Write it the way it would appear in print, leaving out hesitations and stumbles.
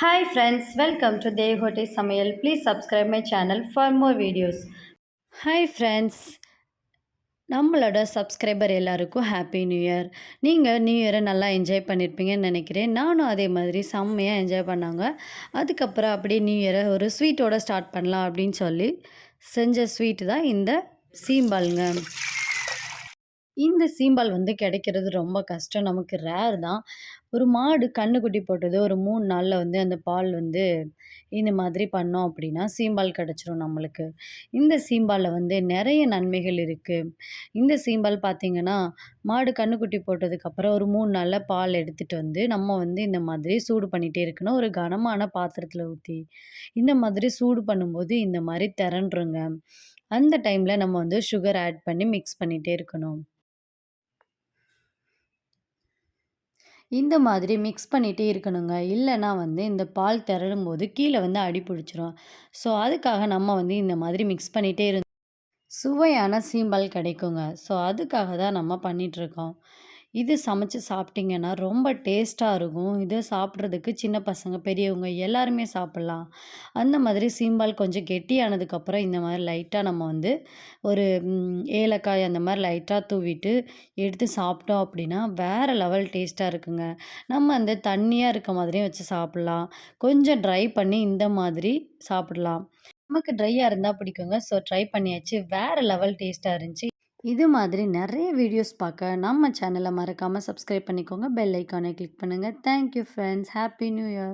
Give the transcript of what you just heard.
Hi friends, welcome to Devote Samayal. Please subscribe my channel for more videos. Hi friends, நம்மளோட subscriber எல்லாருக்கும் happy new year. நீங்கள் new இயரை நல்லா enjoy பண்ணியிருப்பீங்கன்னு நினைக்கிறேன். நானும் அதே மாதிரி செம்மையாக என்ஜாய் பண்ணாங்க. அதுக்கப்புறம் அப்படியே நியூ இயரை ஒரு ஸ்வீட்டோட ஸ்டார்ட் பண்ணலாம் அப்படின்னு சொல்லி செஞ்ச ஸ்வீட்டு தான் இந்த சீம்பாலுங்க. இந்த சீம்பால் வந்து கிடைக்கிறது ரொம்ப கஷ்டம். நமக்கு ரேர் தான். ஒரு மாடு கன்னுக்குட்டி போட்டது ஒரு 3 நாள்ல வந்து அந்த பால் வந்து இந்த மாதிரி பண்ணோம் அப்படின்னா, சீம்பால் கிடைச்சிரும் நம்மளுக்கு. இந்த சீம்பால்ல வந்து நெறைய நன்மைகள் இருக்கு. இந்த சீம்பால் பார்த்தீங்கன்னா, மாடு கன்னுக்குட்டி போட்டதுக்கப்புறம் ஒரு 3 நாள்ல பால் எடுத்துட்டு வந்து, நம்ம வந்து இந்த மாதிரி சூடு பண்ணிட்டே இருக்கணும். ஒரு கனமான பாத்திரத்தில ஊத்தி. இந்த மாதிரி சூடு பண்ணும்போது இந்த மாரி தெரண்டுருங்க. அந்த டைம்ல நம்ம வந்து சுகர் ஆட் பண்ணி மிக்ஸ் பண்ணிட்டே இருக்கணும். இந்த மாதிரி மிக்ஸ் பண்ணிட்டே இருக்கணுங்க. இல்லன்னா வந்து இந்த பால் திரளும்போது கீழ வந்து அடி பிடிச்சிரும். ஸோ, அதுக்காக நம்ம வந்து இந்த மாதிரி மிக்ஸ் பண்ணிட்டே சுவையான சீம்பால் கிடைக்குங்க. ஸோ, அதுக்காக தான் நம்ம பண்ணிட்டுருக்கோம். இது சமைச்சு சாப்பிட்டிங்கன்னா ரொம்ப டேஸ்ட்டா இருக்கும். இத சாப்பிட்றதுக்கு சின்ன பசங்க, பெரியவங்க எல்லாருமே சாப்பிட்லாம். அந்த மாதிரி சீம்பால் கொஞ்சம் கெட்டியானதுக்கப்புறம் இந்த மாரி லைட்டா நம்ம வந்து ஒரு ஏலக்காய் அந்த மாரி லைட்டா தூவிட்டு எடுத்து சாப்பிட்டோம் அப்படின்னா, வேற லெவல் டேஸ்ட்டா இருக்குங்க. நம்ம அந்த தண்ணியா இருக்க மாதிரியும் வச்சு சாப்பிட்லாம். கொஞ்சம் ட்ரை பண்ணி இந்த மாதிரி சாப்பிடலாம். நமக்கு ட்ரையா இருந்தா பிடிக்குங்க. ஸோ ட்ரை பண்ணியாச்சு. வேற லெவல் டேஸ்ட்டா இருந்துச்சு. இது மாதிரி நெறைய வீடியோஸ் பார்க்க நம்ம சேனல மறக்காம சப்ஸ்கிரைப் பண்ணிக்கோங்க. பெல் ஐகானை கிளிக் பண்ணுங்க. Thank you friends. Happy new year.